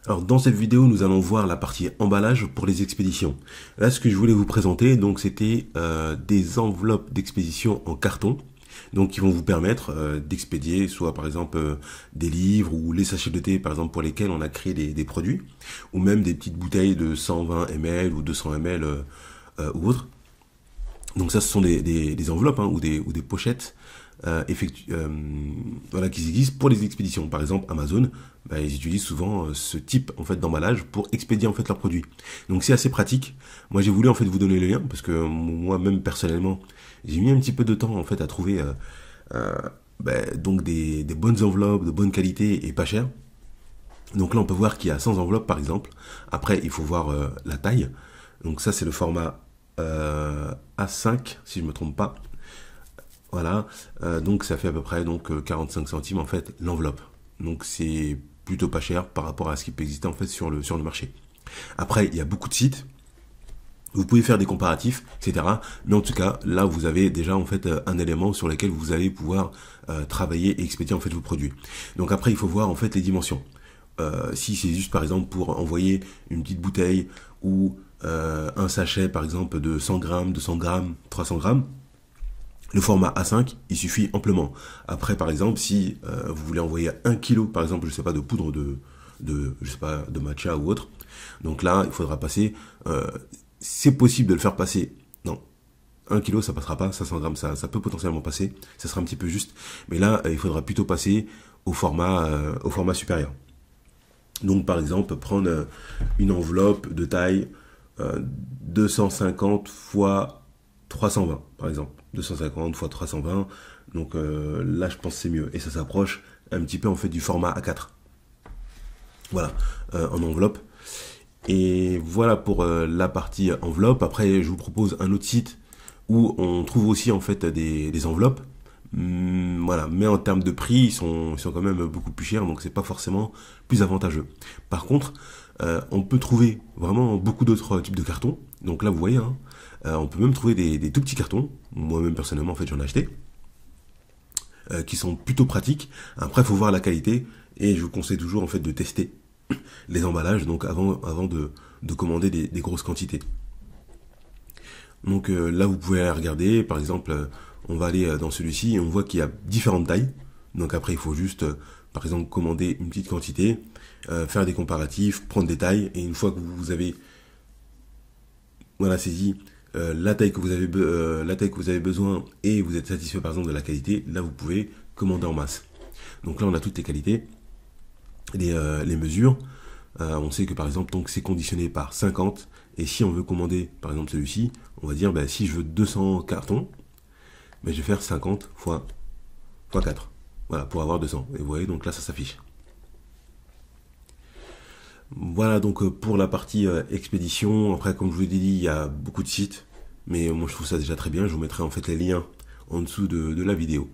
Alors dans cette vidéo, nous allons voir la partie emballage pour les expéditions. Là, ce que je voulais vous présenter, donc c'était des enveloppes d'expédition en carton, donc qui vont vous permettre d'expédier soit par exemple des livres ou les sachets de thé par exemple pour lesquels on a créé des produits, ou même des petites bouteilles de 120 ml ou 200 ml ou autres. Donc ça, ce sont des enveloppes hein, ou des pochettes voilà, qui existent pour les expéditions. Par exemple, Amazon, bah, ils utilisent souvent ce type en fait d'emballage pour expédier en fait leurs produits. Donc c'est assez pratique. Moi, j'ai voulu en fait vous donner le lien parce que moi-même personnellement, j'ai mis un petit peu de temps en fait à trouver donc des bonnes enveloppes de bonne qualité et pas chères. Donc là, on peut voir qu'il y a 100 enveloppes par exemple. Après, il faut voir la taille. Donc ça, c'est le format A5, si je me trompe pas. Voilà, donc ça fait à peu près donc 45 centimes en fait l'enveloppe. Donc c'est plutôt pas cher par rapport à ce qui peut exister en fait sur le marché. Après, il y a beaucoup de sites. Vous pouvez faire des comparatifs, etc. Mais en tout cas, là, vous avez déjà en fait un élément sur lequel vous allez pouvoir travailler et expédier en fait vos produits. Donc après, il faut voir en fait les dimensions. Si c'est juste par exemple pour envoyer une petite bouteille ou un sachet par exemple de 100 grammes, 200 grammes, 300 grammes, le format A5, il suffit amplement. Après, par exemple, si vous voulez envoyer 1 kilo, par exemple, je sais pas, de poudre je sais pas, de matcha ou autre, donc là, il faudra passer, c'est possible de le faire passer, non, 1 kilo, ça passera pas, 500 grammes, ça peut potentiellement passer, ça sera un petit peu juste, mais là, il faudra plutôt passer au format supérieur. Donc, par exemple, prendre une enveloppe de taille 250 fois 320, par exemple. 250 fois 320. Donc là, je pense que c'est mieux. Et ça s'approche un petit peu en fait du format A4. Voilà, en enveloppe. Et voilà pour la partie enveloppe. Après, je vous propose un autre site où on trouve aussi en fait des enveloppes. Voilà, mais en termes de prix, ils sont quand même beaucoup plus chers, donc c'est pas forcément plus avantageux. Par contre, on peut trouver vraiment beaucoup d'autres types de cartons. Donc là, vous voyez, hein, on peut même trouver des tout petits cartons. Moi-même personnellement, en fait, j'en ai acheté, qui sont plutôt pratiques. Après, il faut voir la qualité, et je vous conseille toujours en fait de tester les emballages, donc avant de commander des grosses quantités. Donc là, vous pouvez aller regarder, par exemple, on va aller dans celui-ci et on voit qu'il y a différentes tailles. Donc après, il faut juste, par exemple, commander une petite quantité, faire des comparatifs, prendre des tailles, et une fois que vous avez voilà, saisi la taille que vous avez besoin et vous êtes satisfait par exemple de la qualité, là vous pouvez commander en masse. Donc là, on a toutes les qualités, les mesures. On sait que par exemple, donc c'est conditionné par 50. Et si on veut commander, par exemple celui-ci, on va dire, si je veux 200 cartons, je vais faire 50 fois 4. Voilà, pour avoir 200. Et vous voyez, donc là, ça s'affiche. Voilà donc pour la partie expédition. Après, comme je vous l'ai dit, il y a beaucoup de sites. Mais moi, je trouve ça déjà très bien. Je vous mettrai en fait les liens en dessous de la vidéo.